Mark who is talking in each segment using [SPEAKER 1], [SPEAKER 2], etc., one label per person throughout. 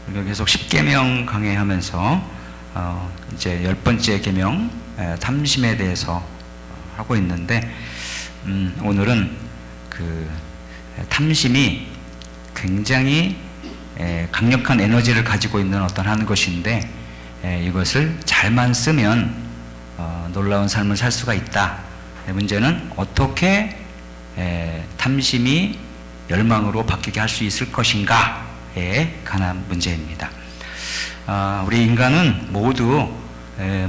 [SPEAKER 1] 우리가 계속 10계명 강해하면서 이제 10번째 계명 탐심에 대해서 하고 있는데, 오늘은 그 탐심이 굉장히 강력한 에너지를 가지고 있는 어떤 것인데, 이것을 잘만 쓰면 놀라운 삶을 살 수가 있다. 문제는 어떻게 탐심이 열망으로 바뀌게 할 수 있을 것인가에 관한 문제입니다. 우리 인간은 모두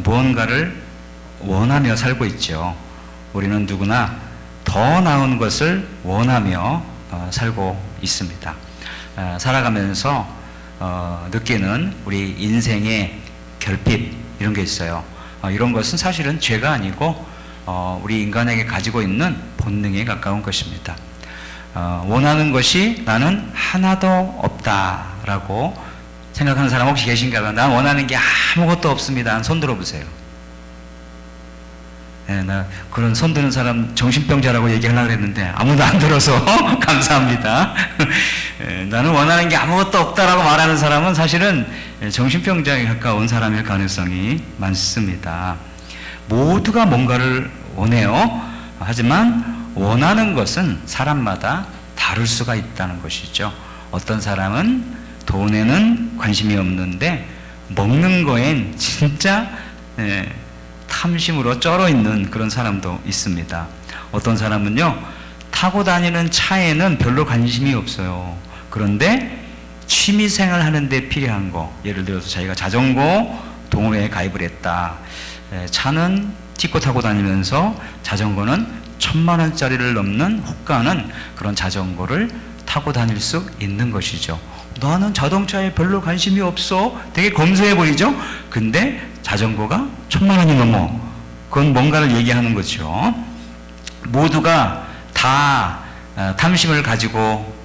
[SPEAKER 1] 무언가를 원하며 살고 있죠. 우리는 누구나 더 나은 것을 원하며 살고 있습니다. 살아가면서 느끼는 우리 인생의 결핍, 이런 게 있어요. 이런 것은 사실은 죄가 아니고 우리 인간에게 가지고 있는 본능에 가까운 것입니다. 원하는 것이 나는 하나도 없다라고 생각하는 사람 혹시 계신가요? 난 원하는 게 아무것도 없습니다. 손 들어보세요. 나 그런 손 드는 사람 정신병자라고 얘기하려고 했는데 아무도 안 들어서 감사합니다. 나는 원하는 게 아무것도 없다라고 말하는 사람은 사실은 정신병자에 가까운 사람일 가능성이 많습니다. 모두가 뭔가를 원해요. 하지만 원하는 것은 사람마다 다를 수가 있다는 것이죠. 어떤 사람은 돈에는 관심이 없는데 먹는 거엔 진짜 탐심으로 쩔어 있는 그런 사람도 있습니다. 어떤 사람은요, 타고 다니는 차에는 별로 관심이 없어요. 그런데 취미생활 하는데 필요한 거, 예를 들어서 자기가 자전거 동호회에 가입을 했다. 차는 딛고 타고 다니면서 자전거는 1000만 원짜리를 넘는 호가는 그런 자전거를 타고 다닐 수 있는 것이죠. 나는 자동차에 별로 관심이 없어. 되게 검소해 보이죠? 근데 자전거가 1000만 원이 넘어. 그건 뭔가를 얘기하는 거죠. 모두가 다 탐심을 가지고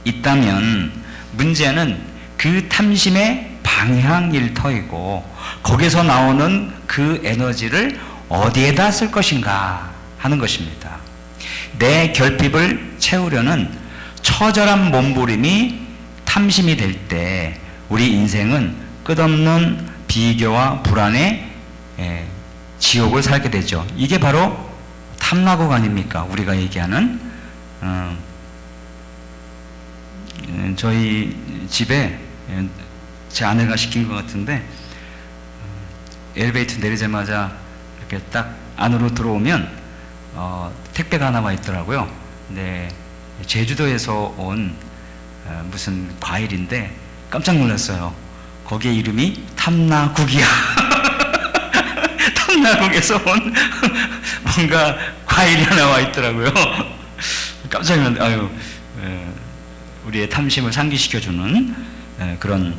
[SPEAKER 1] 있다면 문제는 그 탐심의 방향일 터이고, 거기서 나오는 그 에너지를 어디에다 쓸 것인가 하는 것입니다. 내 결핍을 채우려는 처절한 몸부림이 탐심이 될 때 우리 인생은 끝없는 비교와 불안의 지옥을 살게 되죠. 이게 바로 탐라국 아닙니까? 우리가 얘기하는 저희 집에 제 아내가 시킨 것 같은데, 엘리베이터 내리자마자 이렇게 딱 안으로 들어오면 택배가 하나 와 있더라고요. 근데 제주도에서 온 무슨 과일인데 깜짝 놀랐어요. 거기에 이름이 탐라국이야. 탐라국에서 온 뭔가 과일이 하나 와 있더라고요. 깜짝 놀랐는데, 아유, 우리의 탐심을 상기시켜주는 그런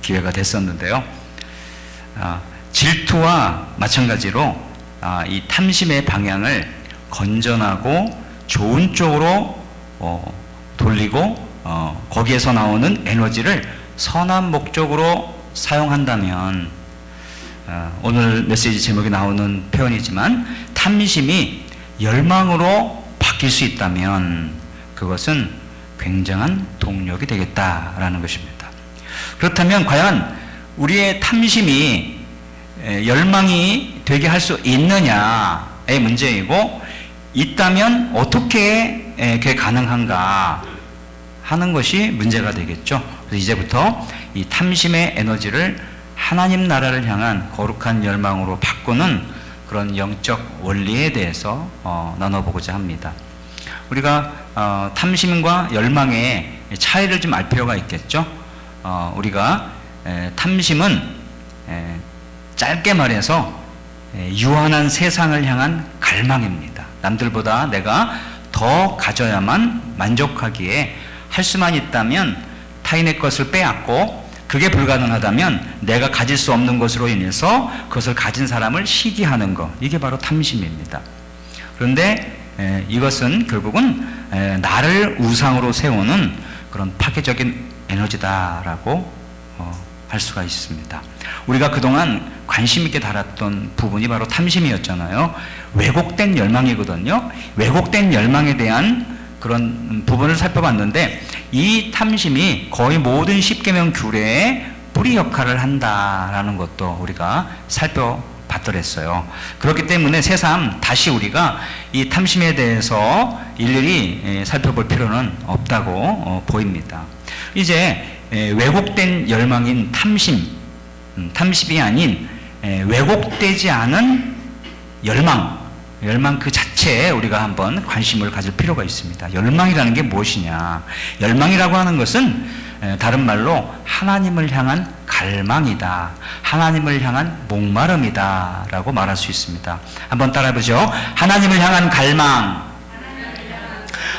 [SPEAKER 1] 기회가 됐었는데요. 질투와 마찬가지로 이 탐심의 방향을 건전하고 좋은 쪽으로 돌리고 거기에서 나오는 에너지를 선한 목적으로 사용한다면, 오늘 메시지 제목에 나오는 표현이지만 탐심이 열망으로 바뀔 수 있다면 그것은 굉장한 동력이 되겠다라는 것입니다. 그렇다면 과연 우리의 탐심이 열망이 되게 할 수 있느냐의 문제이고, 있다면 어떻게 그게 가능한가 하는 것이 문제가 되겠죠. 그래서 이제부터 이 탐심의 에너지를 하나님 나라를 향한 거룩한 열망으로 바꾸는 그런 영적 원리에 대해서 나눠보고자 합니다. 우리가 탐심과 열망의 차이를 좀 알 필요가 있겠죠. 우리가 탐심은 짧게 말해서 유한한 세상을 향한 갈망입니다. 남들보다 내가 더 가져야만 만족하기에 할 수만 있다면 타인의 것을 빼앗고, 그게 불가능하다면 내가 가질 수 없는 것으로 인해서 그것을 가진 사람을 시기하는 것, 이게 바로 탐심입니다. 그런데 이것은 결국은 나를 우상으로 세우는 그런 파괴적인 에너지다라고 할 수가 있습니다. 우리가 그동안 관심 있게 다뤘던 부분이 바로 탐심이었잖아요. 왜곡된 열망이거든요. 왜곡된 열망에 대한 그런 부분을 살펴봤는데, 이 탐심이 거의 모든 십계명 규례의 뿌리 역할을 한다라는 것도 우리가 살펴봤더랬어요. 그렇기 때문에 새삼 다시 우리가 이 탐심에 대해서 일일이 살펴볼 필요는 없다고 보입니다. 이제 왜곡된 열망인 탐심이 아닌 왜곡되지 않은 열망 그 자체에 우리가 한번 관심을 가질 필요가 있습니다. 열망이라는 게 무엇이냐? 열망이라고 하는 것은 다른 말로 하나님을 향한 갈망이다. 하나님을 향한 목마름이다 라고 말할 수 있습니다. 한번 따라해보죠. 하나님을 향한 갈망,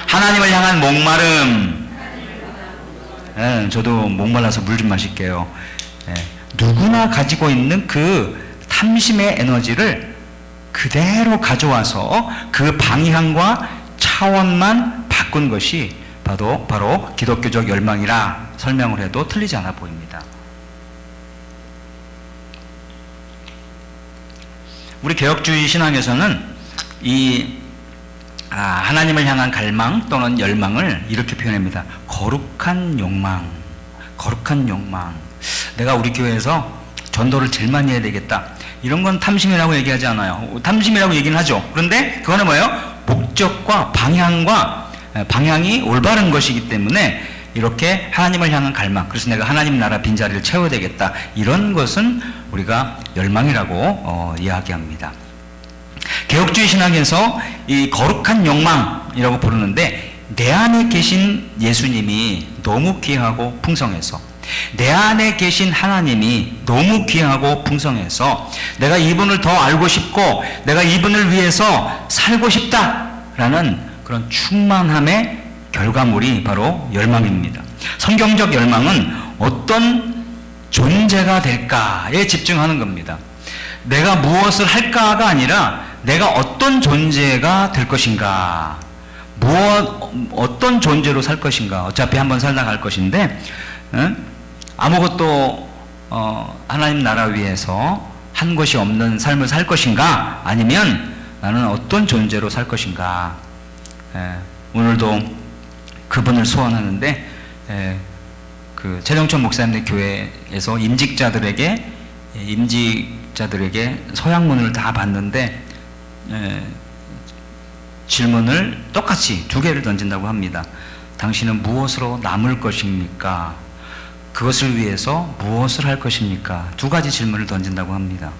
[SPEAKER 1] 하나님을 향한 목마름. 저도 목말라서 물 좀 마실게요. 누구나 가지고 있는 그 탐심의 에너지를 그대로 가져와서 그 방향과 차원만 바꾼 것이 바로 기독교적 열망이라 설명을 해도 틀리지 않아 보입니다. 우리 개혁주의 신앙에서는 이 하나님을 향한 갈망 또는 열망을 이렇게 표현합니다. 거룩한 욕망. 내가 우리 교회에서 전도를 제일 많이 해야 되겠다. 이런 건 탐심이라고 얘기하지 않아요. 탐심이라고 얘기는 하죠. 그런데 그거는 뭐예요? 목적과 방향이 올바른 것이기 때문에 이렇게 하나님을 향한 갈망, 그래서 내가 하나님 나라 빈자리를 채워야 되겠다. 이런 것은 우리가 열망이라고 이야기합니다. 개혁주의 신학에서 이 거룩한 욕망이라고 부르는데 내 안에 계신 예수님이 너무 귀하고 풍성해서 내 안에 계신 하나님이 너무 귀하고 풍성해서 내가 이분을 더 알고 싶고 내가 이분을 위해서 살고 싶다라는 그런 충만함의 결과물이 바로 열망입니다. 성경적 열망은 어떤 존재가 될까에 집중하는 겁니다. 내가 무엇을 할까가 아니라 내가 어떤 존재가 될 것인가, 어떤 존재로 살 것인가. 어차피 한번 살다 갈 것인데 아무것도 하나님 나라 위해서 한 것이 없는 삶을 살 것인가, 아니면 나는 어떤 존재로 살 것인가. 오늘도 그분을 소원하는데 그 최정천 목사님의 교회에서 임직자들에게 서양문을 다 봤는데 질문을 똑같이 두 개를 던진다고 합니다. 당신은 무엇으로 남을 것입니까? 그것을 위해서 무엇을 할 것입니까? 두 가지 질문을 던진다고 합니다.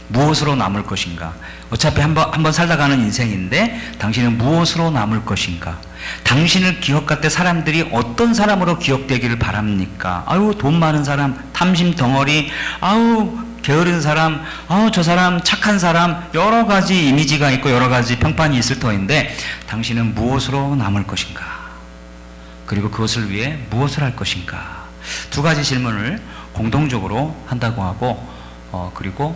[SPEAKER 1] 무엇으로 남을 것인가? 어차피 한번 살다 가는 인생인데 당신은 무엇으로 남을 것인가? 당신을 기억할 때 사람들이 어떤 사람으로 기억되기를 바랍니까? 아유, 돈 많은 사람, 탐심 덩어리, 아유, 게으른 사람, 저 사람 착한 사람, 여러 가지 이미지가 있고 여러 가지 평판이 있을 터인데 당신은 무엇으로 남을 것인가? 그리고 그것을 위해 무엇을 할 것인가? 두 가지 질문을 공동적으로 한다고 하고 그리고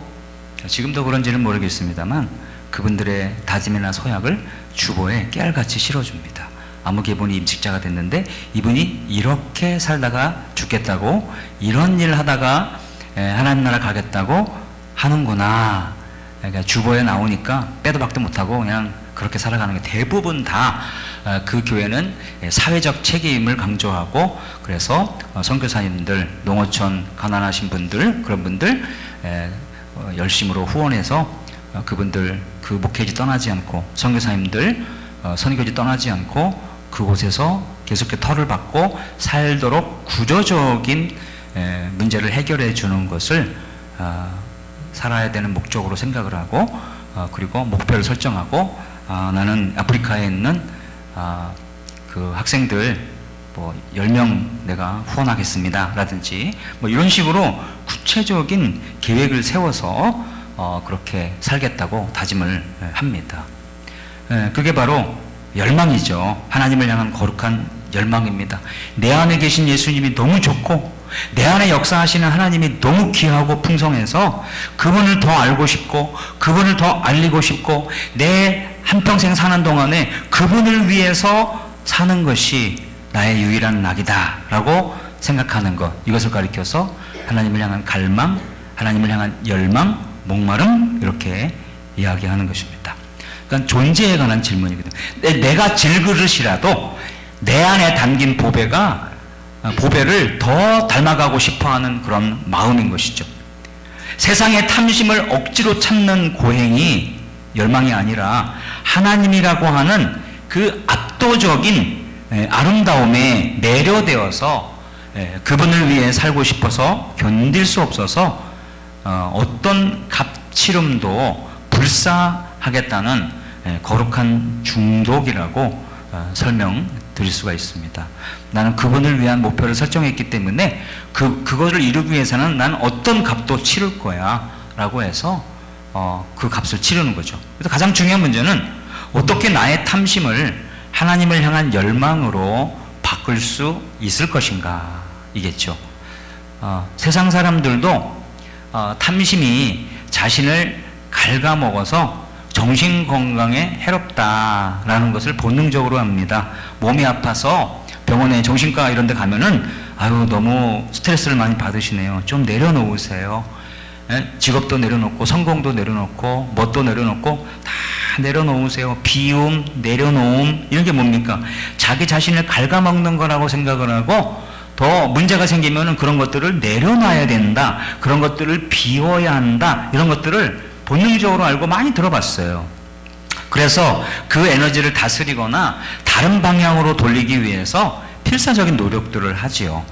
[SPEAKER 1] 지금도 그런지는 모르겠습니다만 그분들의 다짐이나 소약을 주보에 깨알같이 실어줍니다. 아무개분이 임직자가 됐는데 이분이 이렇게 살다가 죽겠다고, 이런 일 하다가 하나님 나라 가겠다고 하는구나. 그러니까 주보에 나오니까 빼도 박도 못하고 그냥 그렇게 살아가는 게 대부분 다 그 교회는 사회적 책임을 강조하고, 그래서 선교사님들, 농어촌 가난하신 분들, 그런 분들 열심으로 후원해서 그분들 그 목회지 떠나지 않고, 선교사님들 선교지 떠나지 않고 그곳에서 계속해서 털을 받고 살도록 구조적인 문제를 해결해 주는 것을 살아야 되는 목적으로 생각을 하고, 그리고 목표를 설정하고, 나는 아프리카에 있는 그 학생들 10명 내가 후원하겠습니다 라든지 이런 식으로 구체적인 계획을 세워서 그렇게 살겠다고 다짐을 합니다. 그게 바로 열망이죠. 하나님을 향한 거룩한 열망입니다. 내 안에 계신 예수님이 너무 좋고 내 안에 역사하시는 하나님이 너무 귀하고 풍성해서 그분을 더 알고 싶고 그분을 더 알리고 싶고 내 한평생 사는 동안에 그분을 위해서 사는 것이 나의 유일한 낙이다 라고 생각하는 것, 이것을 가리켜서 하나님을 향한 갈망, 하나님을 향한 열망, 목마름, 이렇게 이야기하는 것입니다. 그러니까 존재에 관한 질문이거든요. 내가 질그릇이라도 내 안에 담긴 보배를 더 닮아가고 싶어하는 그런 마음인 것이죠. 세상의 탐심을 억지로 찾는 고행이 열망이 아니라 하나님이라고 하는 그 압도적인 아름다움에 매료되어서 그분을 위해 살고 싶어서 견딜 수 없어서 어떤 값치름도 불사하겠다는 거룩한 중독이라고 설명드릴 수가 있습니다. 나는 그분을 위한 목표를 설정했기 때문에 그거를 이루기 위해서는 난 어떤 값도 치를 거야 라고 해서 그 값을 치르는 거죠. 그래서 가장 중요한 문제는 어떻게 나의 탐심을 하나님을 향한 열망으로 바꿀 수 있을 것인가 이겠죠. 세상 사람들도 탐심이 자신을 갉아먹어서 정신건강에 해롭다라는 것을 본능적으로 합니다. 몸이 아파서 병원에 정신과 이런 데 가면은 아유 너무 스트레스를 많이 받으시네요. 좀 내려놓으세요. 직업도 내려놓고 성공도 내려놓고 뭣도 내려놓고 다 내려놓으세요. 비움, 내려놓음 이런 게 뭡니까? 자기 자신을 갉아먹는 거라고 생각을 하고 더 문제가 생기면은 그런 것들을 내려놔야 된다. 그런 것들을 비워야 한다. 이런 것들을 본능적으로 알고 많이 들어봤어요. 그래서 그 에너지를 다스리거나 다른 방향으로 돌리기 위해서 필사적인 노력들을 하지요.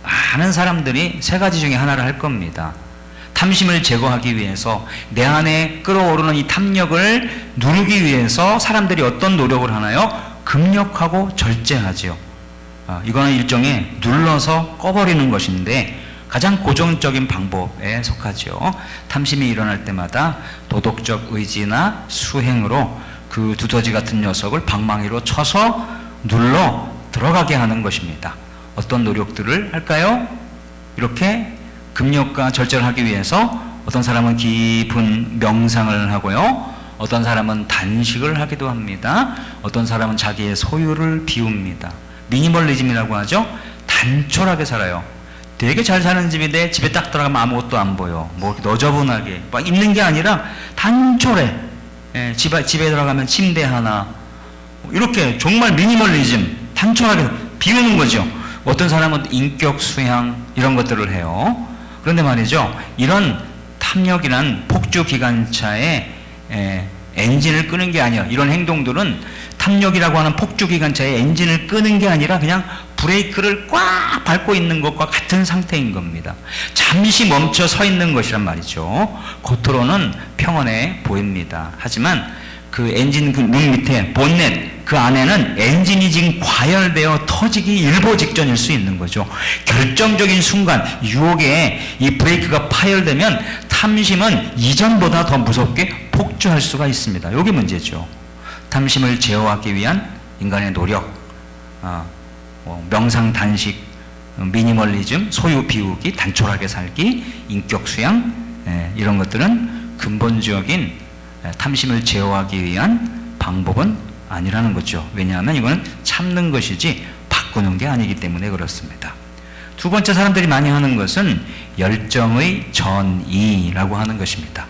[SPEAKER 1] 많은 사람들이 세 가지 중에 하나를 할 겁니다. 탐심을 제거하기 위해서 내 안에 끓어오르는 이 탐욕을 누르기 위해서 사람들이 어떤 노력을 하나요? 금욕하고 절제하지요. 이거는 일종의 눌러서 꺼버리는 것인데 가장 고정적인 방법에 속하죠. 탐심이 일어날 때마다 도덕적 의지나 수행으로 그 두더지 같은 녀석을 방망이로 쳐서 눌러 들어가게 하는 것입니다. 어떤 노력들을 할까요? 이렇게 금욕과 절제를 하기 위해서 어떤 사람은 깊은 명상을 하고요. 어떤 사람은 단식을 하기도 합니다. 어떤 사람은 자기의 소유를 비웁니다. 미니멀리즘이라고 하죠. 단촐하게 살아요. 되게 잘 사는 집인데 집에 딱 들어가면 아무것도 안 보여. 뭐 너저분하게 막 있는 게 아니라 단촐해. 집에 들어가면 침대 하나 이렇게 정말 미니멀리즘 단촐하게 비우는 거죠. 어떤 사람은 인격 수양 이런 것들을 해요. 그런데 말이죠, 이런 탐욕이란 폭주 기관차의 엔진을 끄는 게 아니라 이런 행동들은 탐욕이라고 하는 폭주 기관차의 엔진을 끄는 게 아니라 그냥 브레이크를 꽉 밟고 있는 것과 같은 상태인 겁니다. 잠시 멈춰 서 있는 것이란 말이죠. 겉으로는 평온해 보입니다. 하지만 그 엔진 그 눈 밑에 본넷 그 안에는 엔진이 지금 과열되어 터지기 일보 직전일 수 있는 거죠. 결정적인 순간 유혹에 이 브레이크가 파열되면 탐심은 이전보다 더 무섭게 폭주할 수가 있습니다. 이게 문제죠. 탐심을 제어하기 위한 인간의 노력, 명상, 단식, 미니멀리즘, 소유 비우기, 단촐하게 살기, 인격 수양 이런 것들은 근본적인 탐심을 제어하기 위한 방법은 아니라는 거죠. 왜냐하면 이거는 참는 것이지 바꾸는 게 아니기 때문에 그렇습니다. 두 번째 사람들이 많이 하는 것은 열정의 전이라고 하는 것입니다.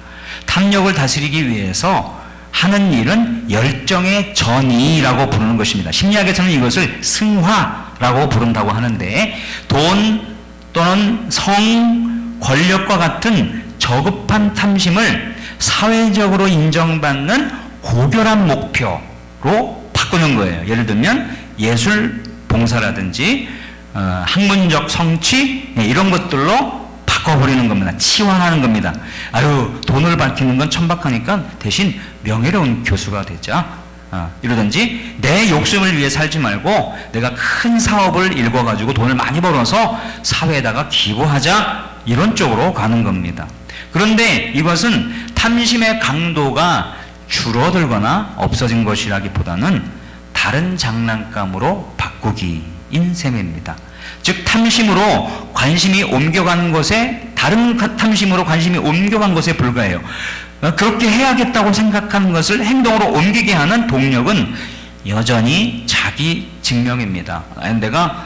[SPEAKER 1] 탐욕을 다스리기 위해서 하는 일은 열정의 전이라고 부르는 것입니다. 심리학에서는 이것을 승화라고 부른다고 하는데 돈 또는 성, 권력과 같은 저급한 탐심을 사회적으로 인정받는 고결한 목표로 바꾸는 거예요. 예를 들면 예술 봉사라든지 학문적 성취 이런 것들로 바꿔버리는 겁니다. 치환하는 겁니다. 아유 돈을 밝히는 건 천박하니까 대신 명예로운 교수가 되자. 이러든지 내 욕심을 위해 살지 말고 내가 큰 사업을 일궈가지고 돈을 많이 벌어서 사회에다가 기부하자 이런 쪽으로 가는 겁니다. 그런데 이것은 탐심의 강도가 줄어들거나 없어진 것이라기보다는 다른 장난감으로 바꾸기인 셈입니다. 즉 탐심으로 관심이 옮겨간 것에 다른 탐심으로 관심이 옮겨간 것에 불과해요. 그렇게 해야겠다고 생각하는 것을 행동으로 옮기게 하는 동력은 여전히 자기 증명입니다. 내가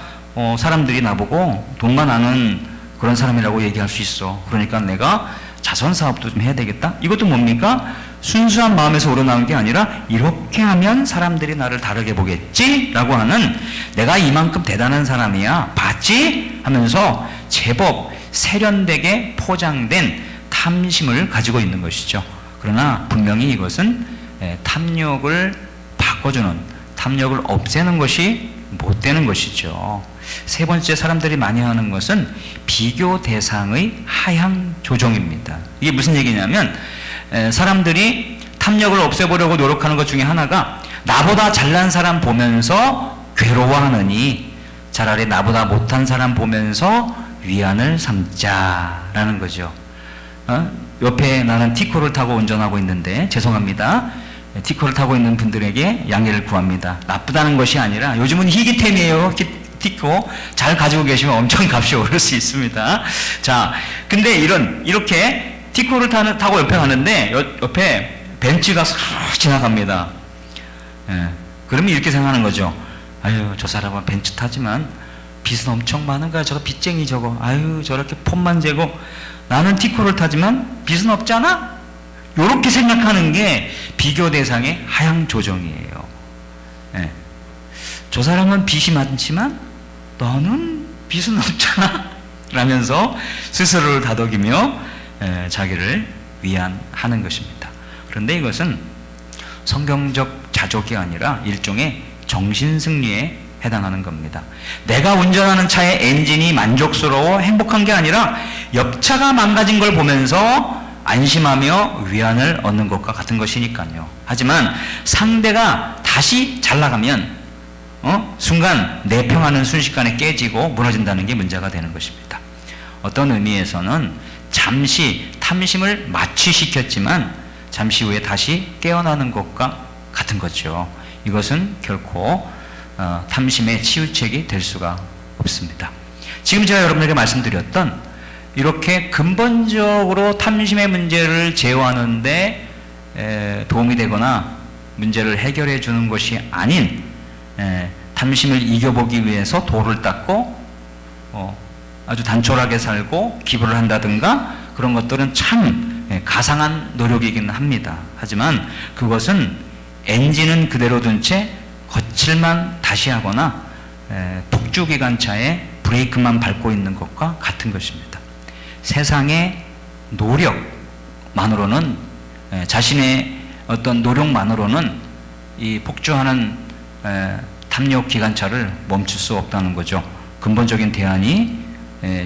[SPEAKER 1] 사람들이 나보고 돈만 아는 그런 사람이라고 얘기할 수 있어. 그러니까 내가 자선 사업도 좀 해야 되겠다. 이것도 뭡니까? 순수한 마음에서 우러나온 게 아니라 이렇게 하면 사람들이 나를 다르게 보겠지라고 하는 내가 이만큼 대단한 사람이야 봤지? 하면서 제법 세련되게 포장된 탐심을 가지고 있는 것이죠. 그러나 분명히 이것은 탐욕을 바꿔주는, 탐욕을 없애는 것이 못 되는 것이죠. 세 번째 사람들이 많이 하는 것은 비교 대상의 하향 조정입니다. 이게 무슨 얘기냐면 사람들이 탐욕을 없애보려고 노력하는 것 중에 하나가 나보다 잘난 사람 보면서 괴로워하느니 차라리 나보다 못한 사람 보면서 위안을 삼자라는 거죠. 옆에 나는 티코를 타고 운전하고 있는데 죄송합니다. 티코를 타고 있는 분들에게 양해를 구합니다. 나쁘다는 것이 아니라 요즘은 희귀템이에요. 티코 잘 가지고 계시면 엄청 값이 오를 수 있습니다. 자, 근데 이렇게 티코를 타고 옆에 가는데 옆에 벤츠가 싹 지나갑니다. 그러면 이렇게 생각하는 거죠. 아유, 저 사람은 벤츠 타지만 빚은 엄청 많은 거야. 저거 빚쟁이 저거. 아유, 저렇게 폰만 재고 나는 티코를 타지만 빚은 없잖아? 요렇게 생각하는 게 비교 대상의 하향 조정이에요. 저 사람은 빚이 많지만 너는 빚은 없잖아? 라면서 스스로를 다독이며 자기를 위안하는 것입니다. 그런데 이것은 성경적 자족이 아니라 일종의 정신승리에 해당하는 겁니다. 내가 운전하는 차의 엔진이 만족스러워 행복한 게 아니라 옆차가 망가진 걸 보면서 안심하며 위안을 얻는 것과 같은 것이니까요. 하지만 상대가 다시 잘 나가면 순간 내평화는 순식간에 깨지고 무너진다는 게 문제가 되는 것입니다. 어떤 의미에서는 잠시 탐심을 마취시켰지만 잠시 후에 다시 깨어나는 것과 같은 거죠. 이것은 결코 탐심의 치유책이 될 수가 없습니다. 지금 제가 여러분에게 말씀드렸던 이렇게 근본적으로 탐심의 문제를 제어하는데 도움이 되거나 문제를 해결해 주는 것이 아닌 탐심을 이겨보기 위해서 도를 닦고 아주 단촐하게 살고 기부를 한다든가 그런 것들은 참 가상한 노력이긴 합니다. 하지만 그것은 엔진은 그대로 둔 채 거칠만 다시 하거나 독주기관차에 브레이크만 밟고 있는 것과 같은 것입니다. 세상의 노력만으로는 자신의 어떤 노력만으로는 이 폭주하는 탐욕 기관차를 멈출 수 없다는 거죠. 근본적인 대안이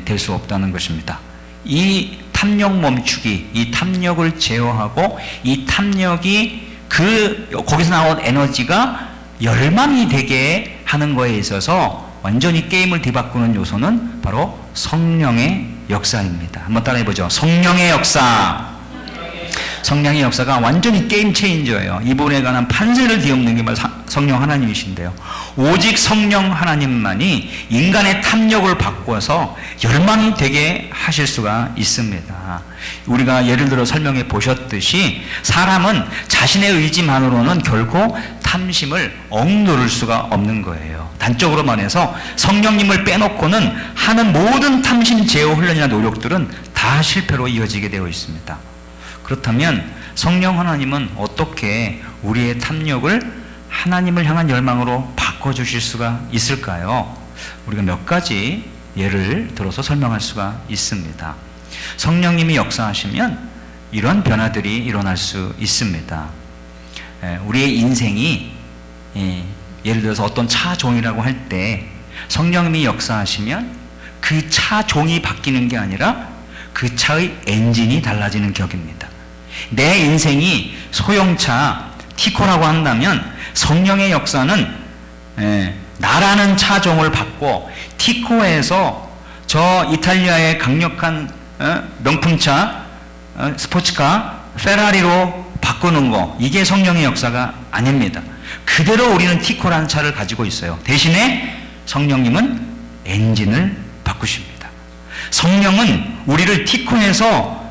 [SPEAKER 1] 될 수 없다는 것입니다. 이 탐욕 멈추기, 이 탐욕을 제어하고 이 탐욕이 거기서 나온 에너지가 열망이 되게 하는 거에 있어서 완전히 게임을 뒤바꾸는 요소는 바로 성령의 역사입니다. 한번 따라해보죠. 성령의 역사. 성령의 역사가 완전히 게임 체인저예요. 이분에 관한 판세를 뒤엎는 게 바로 성령 하나님이신데요. 오직 성령 하나님만이 인간의 탐욕을 바꿔서 열망이 되게 하실 수가 있습니다. 우리가 예를 들어 설명해 보셨듯이 사람은 자신의 의지만으로는 결코 탐심을 억누를 수가 없는 거예요. 단적으로 말해서 성령님을 빼놓고는 하는 모든 탐심 제어 훈련이나 노력들은 다 실패로 이어지게 되어 있습니다. 그렇다면 성령 하나님은 어떻게 우리의 탐욕을 하나님을 향한 열망으로 바꿔주실 수가 있을까요? 우리가 몇 가지 예를 들어서 설명할 수가 있습니다. 성령님이 역사하시면 이런 변화들이 일어날 수 있습니다. 우리의 인생이 예를 들어서 어떤 차종이라고 할 때 성령님이 역사하시면 그 차종이 바뀌는 게 아니라 그 차의 엔진이 달라지는 격입니다. 내 인생이 소형차 티코라고 한다면 성령의 역사는 나라는 차종을 바꿔 티코에서 저 이탈리아의 강력한 명품차 스포츠카 페라리로 바꾸는 거, 이게 성령의 역사가 아닙니다. 그대로 우리는 티코라는 차를 가지고 있어요. 대신에 성령님은 엔진을 바꾸십니다. 성령은 우리를 티코에서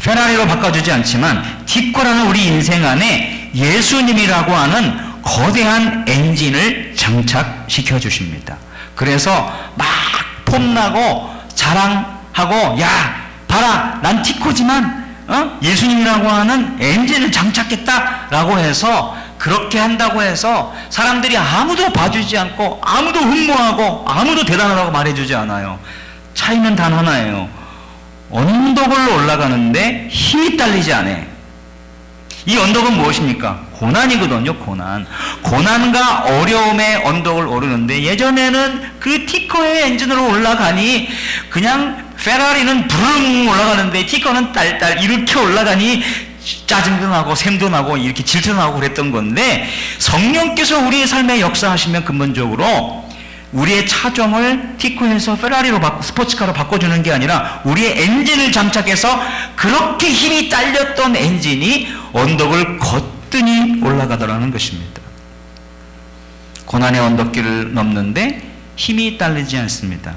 [SPEAKER 1] 페라리로 바꿔주지 않지만 티코라는 우리 인생 안에 예수님이라고 하는 거대한 엔진을 장착시켜 주십니다. 그래서 막 폼나고 자랑하고 야 봐라 난 티코지만 예수님이라고 하는 엔진을 장착했다라고 해서 그렇게 한다고 해서 사람들이 아무도 봐주지 않고 아무도 흠모하고 아무도 대단하다고 말해주지 않아요. 차이는 단 하나예요. 언덕을 올라가는데 힘이 딸리지 않아요. 이 언덕은 무엇입니까? 고난이거든요. 고난과 어려움의 언덕을 오르는데 예전에는 그 티커의 엔진으로 올라가니 그냥 페라리는 부릉 올라가는데 티커는 딸딸 이렇게 올라가니 짜증도 나고 샘도 나고 이렇게 질투도 나고 그랬던 건데, 성령께서 우리의 삶에 역사하시면 근본적으로 우리의 차종을 티코에서 페라리로 스포츠카로 바꿔주는 게 아니라 우리의 엔진을 장착해서 그렇게 힘이 딸렸던 엔진이 언덕을 거뜬히 올라가더라는 것입니다. 고난의 언덕길을 넘는데 힘이 딸리지 않습니다.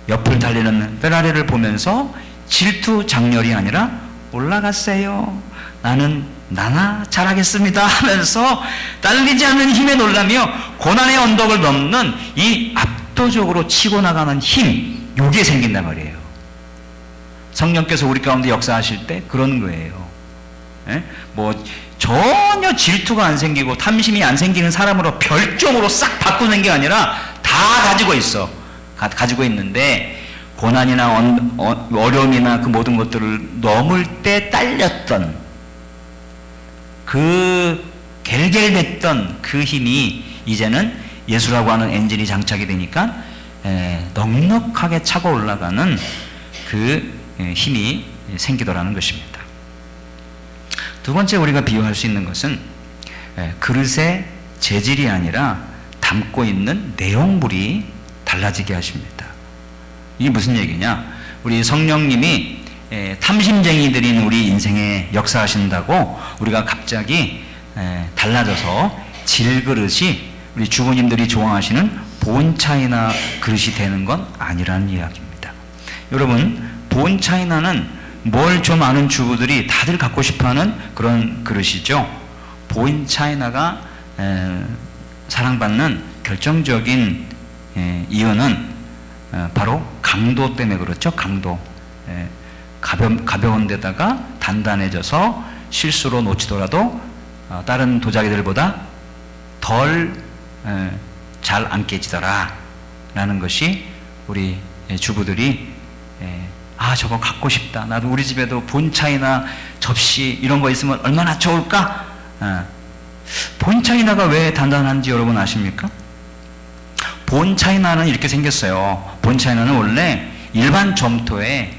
[SPEAKER 1] 옆을 달리는 페라리를 보면서 질투 장렬이 아니라 올라갔어요. 나는 나나 잘하겠습니다 하면서 딸리지 않는 힘에 놀라며 고난의 언덕을 넘는 이 압도적으로 치고 나가는 힘, 요게 생긴단 말이에요. 성령께서 우리 가운데 역사하실 때 그런 거예요. 뭐 전혀 질투가 안 생기고 탐심이 안 생기는 사람으로 별종으로 싹 바꾸는 게 아니라 다 가지고 있어. 가지고 있는데 고난이나 어려움이나 그 모든 것들을 넘을 때 딸렸던 그 겔겔댔던 그 힘이 이제는 예수라고 하는 엔진이 장착이 되니까 넉넉하게 차고 올라가는 그 힘이 생기더라는 것입니다. 두 번째 우리가 비유할 수 있는 것은 그릇의 재질이 아니라 담고 있는 내용물이 달라지게 하십니다. 이게 무슨 얘기냐? 우리 성령님이 탐심쟁이들인 우리 인생에 역사하신다고 우리가 갑자기 달라져서 질그릇이 우리 주부님들이 좋아하시는 본차이나 그릇이 되는 건 아니라는 이야기입니다. 여러분, 본차이나는 뭘 좀 아는 주부들이 다들 갖고 싶어하는 그런 그릇이죠. 본차이나가 사랑받는 결정적인 이유는 바로 강도 때문에 그렇죠. 강도. 가벼운 데다가 단단해져서 실수로 놓치더라도 다른 도자기들보다 덜 잘 안 깨지더라 라는 것이 우리 주부들이 저거 갖고 싶다. 나도 우리 집에도 본차이나 접시 이런 거 있으면 얼마나 좋을까? 본차이나가 왜 단단한지 여러분 아십니까? 본차이나는 이렇게 생겼어요. 본차이나는 원래 일반 점토에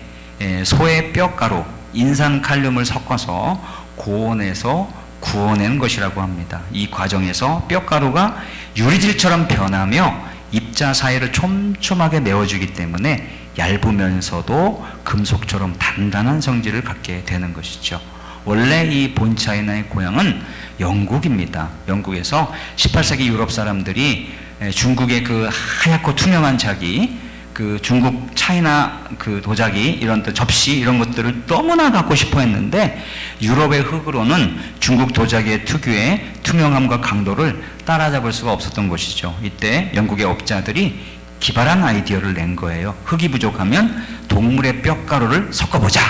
[SPEAKER 1] 소의 뼈가루, 인산칼륨을 섞어서 고온에서 구워낸 것이라고 합니다. 이 과정에서 뼈가루가 유리질처럼 변하며 입자 사이를 촘촘하게 메워주기 때문에 얇으면서도 금속처럼 단단한 성질을 갖게 되는 것이죠. 원래 이 본차이나의 고향은 영국입니다. 영국에서 18세기 유럽 사람들이 중국의 그 하얗고 투명한 자기, 그 중국 차이나 그 도자기 이런 접시 이런 것들을 너무나 갖고 싶어 했는데 유럽의 흙으로는 중국 도자기의 특유의 투명함과 강도를 따라잡을 수가 없었던 것이죠. 이때 영국의 업자들이 기발한 아이디어를 낸 거예요. 흙이 부족하면 동물의 뼈가루를 섞어보자.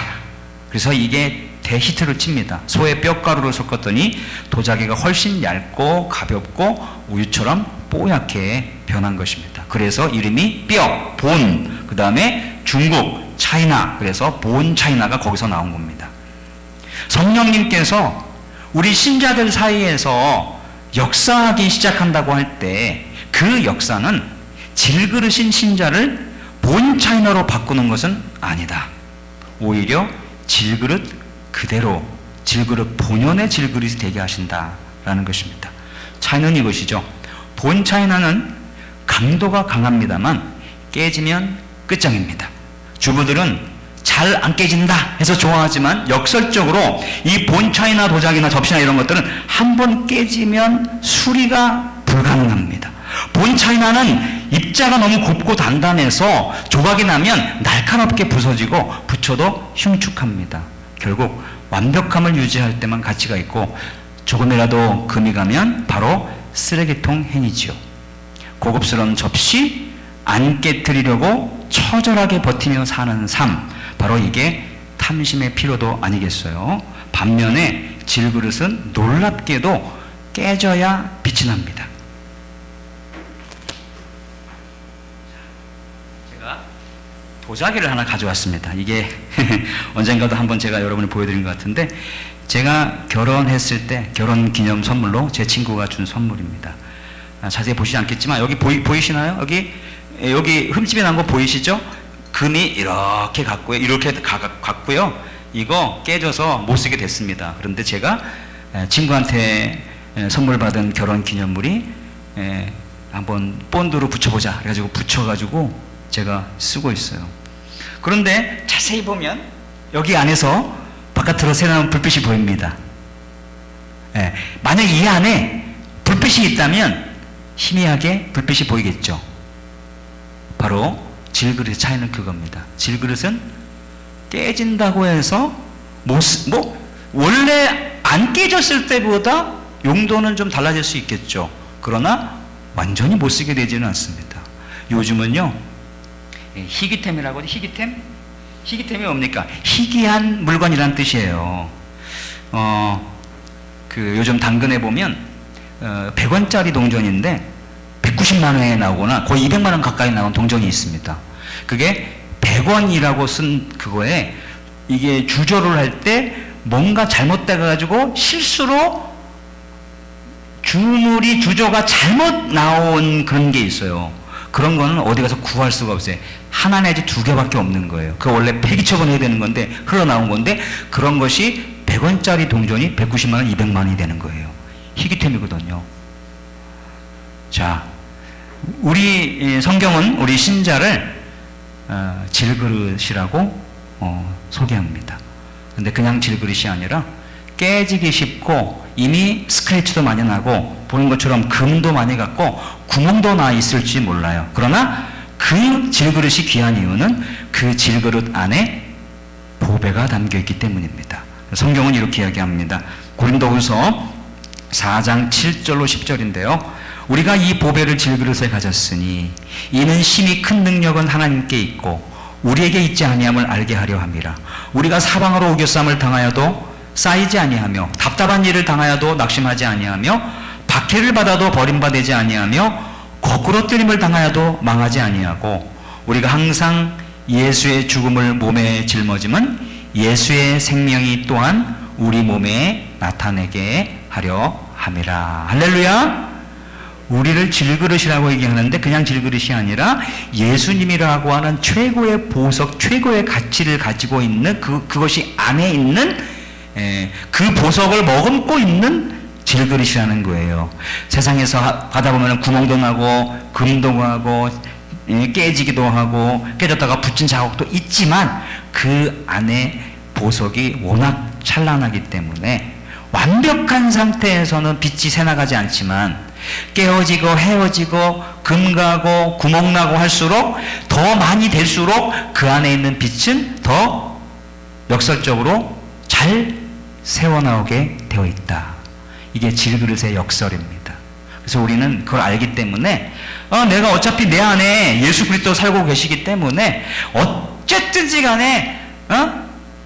[SPEAKER 1] 그래서 이게 대히트를 칩니다. 소의 뼈가루를 섞었더니 도자기가 훨씬 얇고 가볍고 우유처럼 뽀얗게 변한 것입니다. 그래서 이름이 뼈, 본, 그 다음에 중국, 차이나, 그래서 본 차이나가 거기서 나온 겁니다. 성령님께서 우리 신자들 사이에서 역사하기 시작한다고 할 때 그 역사는 질그릇인 신자를 본 차이나로 바꾸는 것은 아니다. 오히려 질그릇 그대로 질그릇 본연의 질그릇이 되게 하신다라는 것입니다. 차이는 이것이죠. 본 차이나는 강도가 강합니다만 깨지면 끝장입니다. 주부들은 잘 안 깨진다 해서 좋아하지만 역설적으로 이 본 차이나 도자기나 접시나 이런 것들은 한번 깨지면 수리가 불가능합니다. 본 차이나는 입자가 너무 곱고 단단해서 조각이 나면 날카롭게 부서지고 붙여도 흉측합니다. 결국 완벽함을 유지할 때만 가치가 있고 조금이라도 금이 가면 바로 쓰레기통 행위지요. 고급스러운 접시 안 깨뜨리려고 처절하게 버티며 사는 삶, 바로 이게 탐심의 필요도 아니겠어요. 반면에 질그릇은 놀랍게도 깨져야 빛이 납니다. 제가 도자기를 하나 가져왔습니다. 이게 언젠가도 한번 제가 여러분을 보여드린 것 같은데, 제가 결혼했을 때 결혼 기념 선물로 제 친구가 준 선물입니다. 자세히 보시지 않겠지만 여기 보이시나요? 여기 흠집이 난 거 보이시죠? 금이 이렇게 갔고요. 이렇게 갔고요. 이거 깨져서 못 쓰게 됐습니다. 그런데 제가 친구한테 선물 받은 결혼 기념물이 한번 본드로 붙여보자 그래가지고 붙여가지고 제가 쓰고 있어요. 그런데 자세히 보면 여기 안에서 바깥으로 새나온 불빛이 보입니다. 만약 이 안에 불빛이 있다면 희미하게 불빛이 보이겠죠. 바로 질그릇의 차이는 그겁니다. 질그릇은 깨진다고 해서 원래 안 깨졌을 때보다 용도는 좀 달라질 수 있겠죠. 그러나 완전히 못 쓰게 되지는 않습니다. 요즘은요, 희귀템이라고 하죠. 희귀템이 뭡니까? 희귀한 물건이란 뜻이에요. 요즘 당근에 보면 100원짜리 동전인데 190만 원에 나오거나 거의 200만 원 가까이 나온 동전이 있습니다. 그게 100원이라고 쓴 그거에 이게 주조를 할 때 뭔가 잘못돼가지고 실수로 주조가 잘못 나온 그런 게 있어요. 그런 거는 어디 가서 구할 수가 없어요. 하나 내지 두 개밖에 없는 거예요. 그거 원래 폐기 처분해야 되는 건데 흘러나온 건데, 그런 것이 100원짜리 동전이 190만 원, 200만 원이 되는 거예요. 희귀템이거든요. 자, 우리 성경은 우리 신자를 질그릇이라고 소개합니다. 근데 그냥 질그릇이 아니라 깨지기 쉽고 이미 스크래치도 많이 나고 보는 것처럼 금도 많이 갔고 구멍도 나 있을지 몰라요. 그러나 그 질그릇이 귀한 이유는 그 질그릇 안에 보배가 담겨 있기 때문입니다. 성경은 이렇게 이야기합니다. 고린도후서 4장 7절로 10절인데요. 우리가 이 보배를 질그릇에 가졌으니 이는 심히 큰 능력은 하나님께 있고 우리에게 있지 아니함을 알게 하려 함이라. 우리가 사방으로 우겨쌈을 당하여도 쌓이지 아니하며 답답한 일을 당하여도 낙심하지 아니하며 박해를 받아도 버림받지 아니하며 거꾸로 뜨림을 당하여도 망하지 아니하고 우리가 항상 예수의 죽음을 몸에 짊어짐은 예수의 생명이 또한 우리 몸에 나타내게 하려 함이라. 할렐루야. 우리를 질그릇이라고 얘기하는데 그냥 질그릇이 아니라 예수님이라고 하는 최고의 보석, 최고의 가치를 가지고 있는 그것이 안에 있는 그 보석을 머금고 있는 질그릇이라는 거예요. 세상에서 가다 보면 구멍도 나고 금도 가고 깨지기도 하고 깨졌다가 붙인 자국도 있지만 그 안에 보석이 워낙 찬란하기 때문에 완벽한 상태에서는 빛이 새나가지 않지만 깨어지고 헤어지고 금가고 구멍나고 할수록 더 많이 될수록 그 안에 있는 빛은 더 역설적으로 잘 새어나오게 되어 있다. 이게 질그릇의 역설입니다. 그래서 우리는 그걸 알기 때문에 내가 어차피 내 안에 예수 그리스도 살고 계시기 때문에 어쨌든지 간에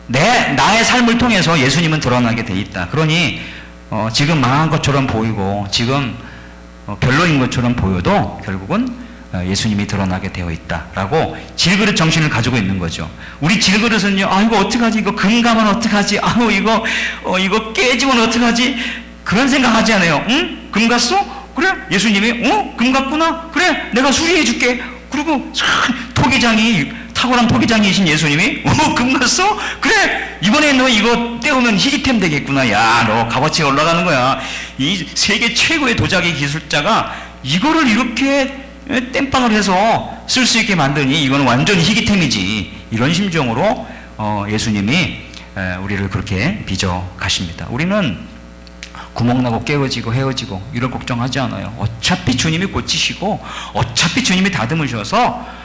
[SPEAKER 1] 나의 삶을 통해서 예수님은 드러나게 돼 있다. 그러니 지금 망한 것처럼 보이고 지금 별로인 것처럼 보여도 결국은 예수님이 드러나게 되어 있다라고 질그릇 정신을 가지고 있는 거죠. 우리 질그릇은요, 이거 어떡하지? 이거 금 가면 어떡하지? 이거 깨지면 어떡하지? 그런 생각하지 않아요. 응? 금 갔어? 그래? 예수님이 금 갔구나? 그래? 내가 수리해 줄게. 그리고 탁월한 토기장이신 예수님이 금 갔어? 그래, 이번에 너 이거 떼우면 희귀템 되겠구나. 야, 너 값어치가 올라가는 거야. 이 세계 최고의 도자기 기술자가 이거를 이렇게 땜빵을 해서 쓸 수 있게 만드니 이건 완전 희귀템이지. 이런 심정으로 예수님이 우리를 그렇게 빚어 가십니다. 우리는 구멍나고 깨어지고 헤어지고 이런 걱정하지 않아요. 어차피 주님이 고치시고 어차피 주님이 다듬으셔서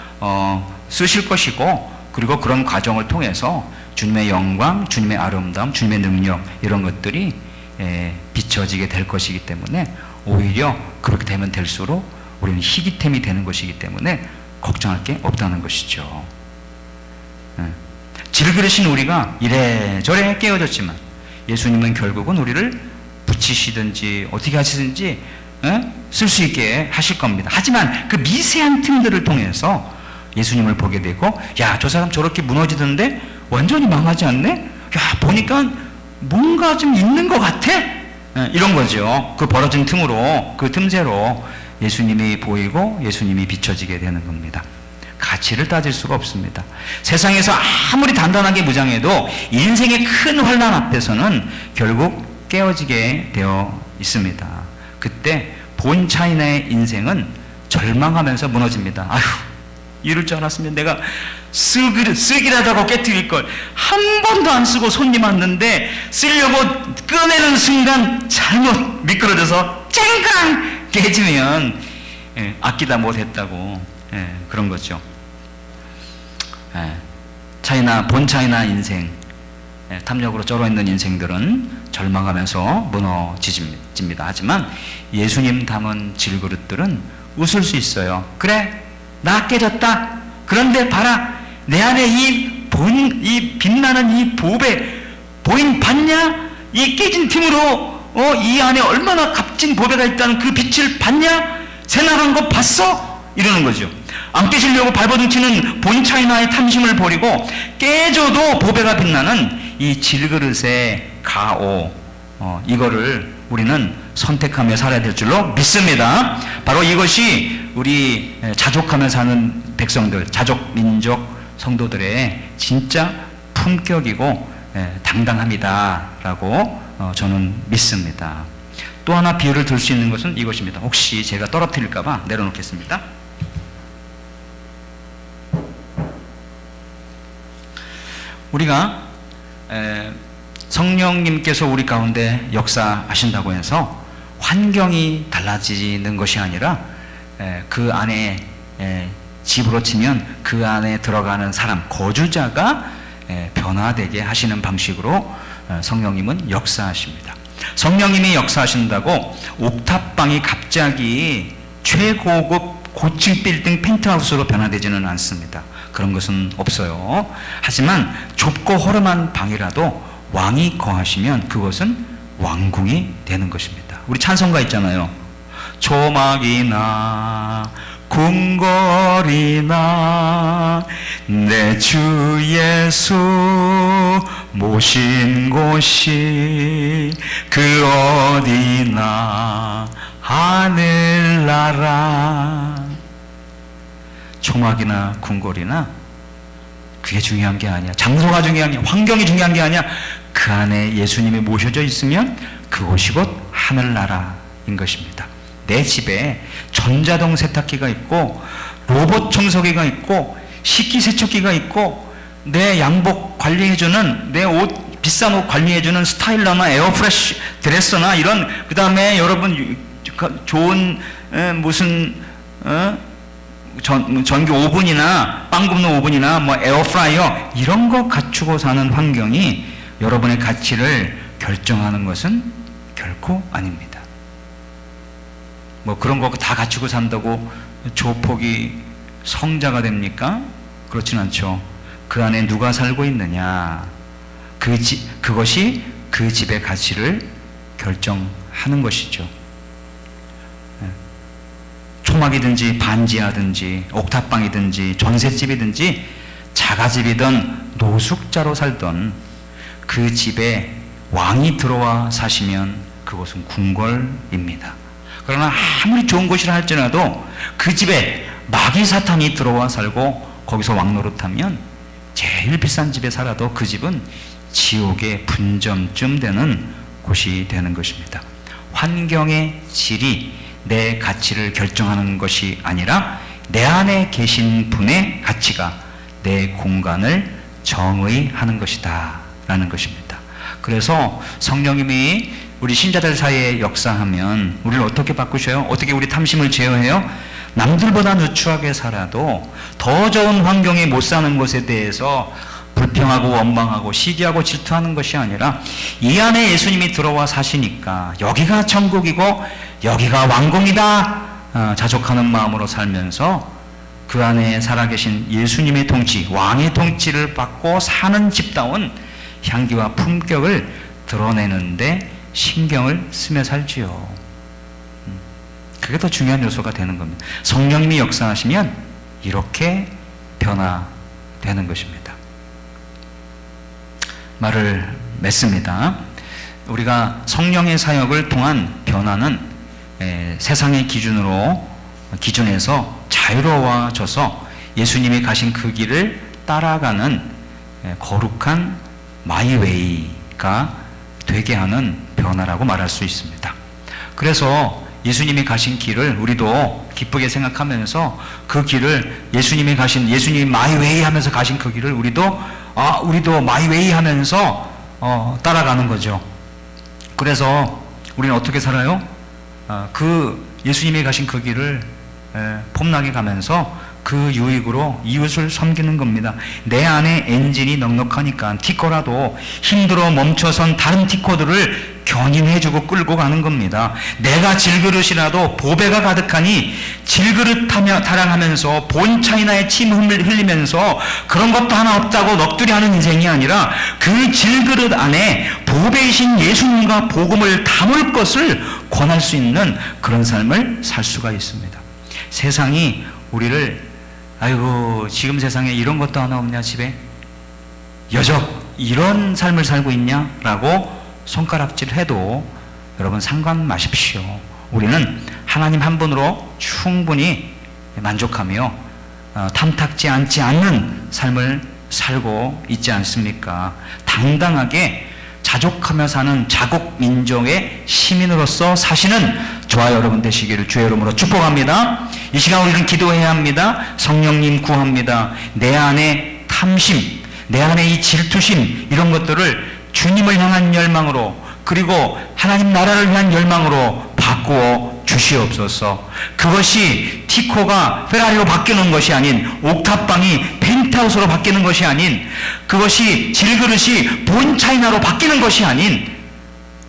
[SPEAKER 1] 쓰실 것이고, 그리고 그런 과정을 통해서 주님의 영광, 주님의 아름다움, 주님의 능력 이런 것들이 비춰지게 될 것이기 때문에 오히려 그렇게 되면 될수록 우리는 희귀템이 되는 것이기 때문에 걱정할 게 없다는 것이죠. 질그릇인 우리가 이래저래 깨어졌지만 예수님은 결국은 우리를 붙이시든지 어떻게 하시든지 쓸 수 있게 하실 겁니다. 하지만 그 미세한 틈들을 통해서 예수님을 보게 되고, 야, 저 사람 저렇게 무너지던데 완전히 망하지 않네? 야, 보니까 뭔가 좀 있는 것 같아? 이런 거죠. 그 벌어진 틈으로, 그 틈새로 예수님이 보이고 예수님이 비춰지게 되는 겁니다. 가치를 따질 수가 없습니다. 세상에서 아무리 단단하게 무장해도 인생의 큰 환난 앞에서는 결국 깨어지게 되어 있습니다. 그때 본 차이나의 인생은 절망하면서 무너집니다. 아휴, 이럴 줄 알았으면 내가 쓰기라도 깨뜨릴 걸. 한 번도 안 쓰고 손님 왔는데 쓰려고 꺼내는 순간 잘못 미끄러져서 쨍강 깨지면 아끼다 못했다고 그런 거죠. 본 차이나 인생, 탐욕으로 쩔어있는 인생들은 절망하면서 무너집니다. 하지만 예수님 담은 질그릇들은 웃을 수 있어요. 그래, 나 깨졌다. 그런데 봐라, 내 안에 이 빛나는 이 보배, 보인 봤냐? 이 깨진 틈으로 이 안에 얼마나 값진 보배가 있다는 그 빛을 봤냐? 새 나간 거 봤어? 이러는 거죠. 안 깨지려고 발버둥치는 본 차이나의 탐심을 버리고 깨져도 보배가 빛나는 이 질그릇의 가오, 이거를 우리는 선택하며 살아야 될 줄로 믿습니다. 바로 이것이 우리 자족하며 사는 백성들, 자족 민족 성도들의 진짜 품격이고 당당함이다라고 저는 믿습니다. 또 하나 비유를 들 수 있는 것은 이것입니다. 혹시 제가 떨어뜨릴까 봐 내려놓겠습니다. 우리가 성령님께서 우리 가운데 역사하신다고 해서 환경이 달라지는 것이 아니라 그 안에 집으로 치면 그 안에 들어가는 사람, 거주자가 변화되게 하시는 방식으로 성령님은 역사하십니다. 성령님이 역사하신다고 옥탑방이 갑자기 최고급 고층 빌딩 펜트하우스로 변화되지는 않습니다. 그런 것은 없어요. 하지만 좁고 허름한 방이라도 왕이 거하시면 그것은 왕궁이 되는 것입니다. 우리 찬송가 있잖아요. 초막이나 궁궐이나 내 주 예수 모신 곳이 그 어디나 하늘나라. 초막이나 궁궐이나 그게 중요한 게 아니야. 장소가 중요한 게 아니야. 환경이 중요한 게 아니야. 그 안에 예수님이 모셔져 있으면 그곳이 곧 하늘나라인 것입니다. 내 집에 전자동 세탁기가 있고 로봇 청소기가 있고 식기세척기가 있고 내 양복 관리해주는, 내 옷, 비싼 옷 관리해주는 스타일러나 에어프레쉬 드레서나 이런, 그 다음에 여러분 좋은 무슨 전기 오븐이나 빵 굽는 오븐이나 뭐 에어프라이어 이런 거 갖추고 사는 환경이 여러분의 가치를 결정하는 것은 결코 아닙니다. 뭐 그런 거 다 갖추고 산다고 조폭이 성자가 됩니까? 그렇진 않죠. 그 안에 누가 살고 있느냐, 그것이 그 집의 가치를 결정하는 것이죠. 초막이든지 반지하든지 옥탑방이든지 전셋집이든지 자가집이든 노숙자로 살던 그 집에 왕이 들어와 사시면 그것은 궁궐입니다. 그러나 아무리 좋은 곳이라 할지라도 그 집에 마귀 사탄이 들어와 살고 거기서 왕노릇하면 제일 비싼 집에 살아도 그 집은 지옥의 분점쯤 되는 곳이 되는 것입니다. 환경의 질이 내 가치를 결정하는 것이 아니라 내 안에 계신 분의 가치가 내 공간을 정의하는 것이다 라는 것입니다. 그래서 성령님이 우리 신자들 사이에 역사하면 우리를 어떻게 바꾸셔요? 어떻게 우리 탐심을 제어해요? 남들보다 누추하게 살아도 더 좋은 환경에 못 사는 것에 대해서 불평하고 원망하고 시기하고 질투하는 것이 아니라 이 안에 예수님이 들어와 사시니까 여기가 천국이고 여기가 왕궁이다 자족하는 마음으로 살면서 그 안에 살아계신 예수님의 통치, 왕의 통치를 받고 사는 집다운 향기와 품격을 드러내는데 신경을 쓰며 살지요. 그게 더 중요한 요소가 되는 겁니다. 성령님이 역사하시면 이렇게 변화되는 것입니다. 말을 맺습니다. 우리가 성령의 사역을 통한 변화는 세상의 기준에서 자유로워져서 예수님이 가신 그 길을 따라가는 거룩한 마이웨이가 되게 하는 변화라고 말할 수 있습니다. 그래서 예수님이 가신 길을 우리도 기쁘게 생각하면서 그 길을 예수님이 마이웨이 하면서 가신 그 길을 우리도 마이웨이 하면서 따라가는 거죠. 그래서 우리는 어떻게 살아요? 그 예수님이 가신 그 길을 폼나게 가면서 그 유익으로 이웃을 섬기는 겁니다. 내 안에 엔진이 넉넉하니까 티코라도 힘들어 멈춰선 다른 티코들을 견인해주고 끌고 가는 겁니다. 내가 질그릇이라도 보배가 가득하니 질그릇 타령하면서 본 차이나의 침 흘리면서 그런 것도 하나 없다고 넋두리 하는 인생이 아니라 그 질그릇 안에 보배이신 예수님과 복음을 담을 것을 권할 수 있는 그런 삶을 살 수가 있습니다. 세상이 우리를 아이고 지금 세상에 이런 것도 하나 없냐 집에 여적 이런 삶을 살고 있냐 라고 손가락질해도 여러분 상관 마십시오. 우리는 하나님 한 분으로 충분히 만족하며 탐탁지 않지 않는 삶을 살고 있지 않습니까? 당당하게 자족하며 사는 자국 민족의 시민으로서 사시는 저와 여러분 되시기를 주의 이름으로 축복합니다. 이 시간 우리는 기도해야 합니다. 성령님 구합니다. 내 안에 탐심, 내 안에 이 질투심 이런 것들을 주님을 향한 열망으로 그리고 하나님 나라를 위한 열망으로 바꾸어 주시옵소서. 그것이 티코가 페라리로 바뀌는 것이 아닌 옥탑방이 펜트하우스로 바뀌는 것이 아닌 그것이 질그릇이 본 차이나로 바뀌는 것이 아닌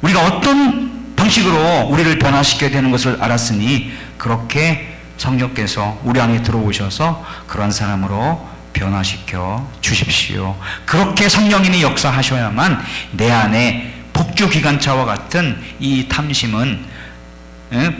[SPEAKER 1] 우리가 어떤 방식으로 우리를 변화시켜야 되는 것을 알았으니 그렇게 성령께서 우리 안에 들어오셔서 그런 사람으로 변화시켜 주십시오. 그렇게 성령님이 역사하셔야만 내 안에 폭주기관차와 같은 이 탐심은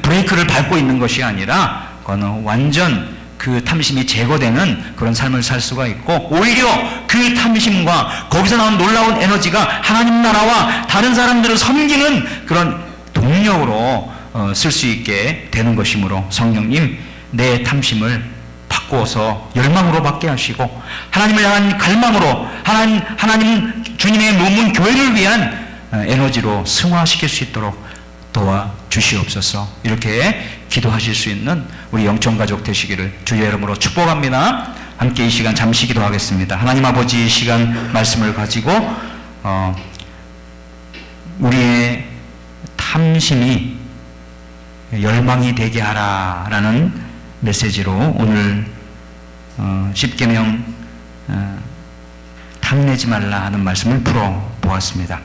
[SPEAKER 1] 브레이크를 밟고 있는 것이 아니라 그거는 완전 그 탐심이 제거되는 그런 삶을 살 수가 있고 오히려 그 탐심과 거기서 나온 놀라운 에너지가 하나님 나라와 다른 사람들을 섬기는 그런 동력으로 쓸 수 있게 되는 것이므로 성령님 내 탐심을 바꾸어서 열망으로 받게 하시고 하나님을 향한 갈망으로 하나님 주님의 몸은 교회를 위한 에너지로 승화시킬 수 있도록 도와주시옵소서. 이렇게 기도하실 수 있는 우리 영천가족 되시기를 주의 이름으로 축복합니다. 함께 이 시간 잠시 기도하겠습니다. 하나님 아버지 이 시간 말씀을 가지고 우리의 탐심이 열망이 되게 하라라는 메시지로 오늘 10계명 탐내지 말라 하는 말씀을 풀어보았습니다.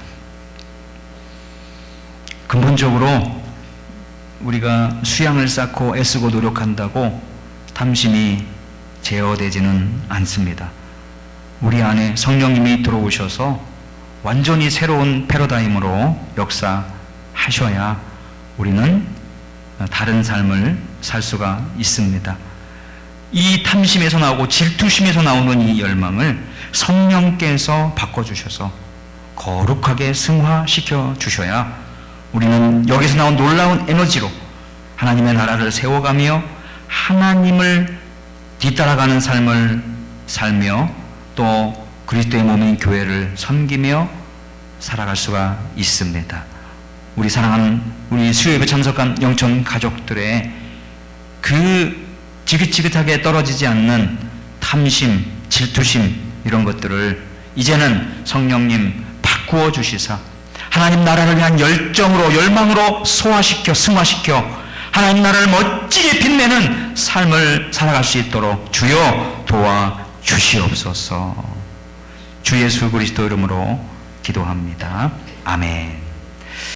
[SPEAKER 1] 근본적으로 우리가 수양을 쌓고 애쓰고 노력한다고 탐심이 제어되지는 않습니다. 우리 안에 성령님이 들어오셔서 완전히 새로운 패러다임으로 역사하셔야 우리는 다른 삶을 살 수가 있습니다. 이 탐심에서 나오고 질투심에서 나오는 이 열망을 성령께서 바꿔주셔서 거룩하게 승화시켜 주셔야 우리는 여기서 나온 놀라운 에너지로 하나님의 나라를 세워가며 하나님을 뒤따라가는 삶을 살며 또 그리스도의 몸인 교회를 섬기며 살아갈 수가 있습니다. 우리 사랑하는 우리 수요예배 참석한 영천 가족들의 그 지긋지긋하게 떨어지지 않는 탐심, 질투심 이런 것들을 이제는 성령님 바꾸어 주시사 하나님 나라를 위한 열정으로 열망으로 소화시켜 승화시켜 하나님 나라를 멋지게 빛내는 삶을 살아갈 수 있도록 주여 도와주시옵소서. 주 예수 그리스도 이름으로 기도합니다. 아멘.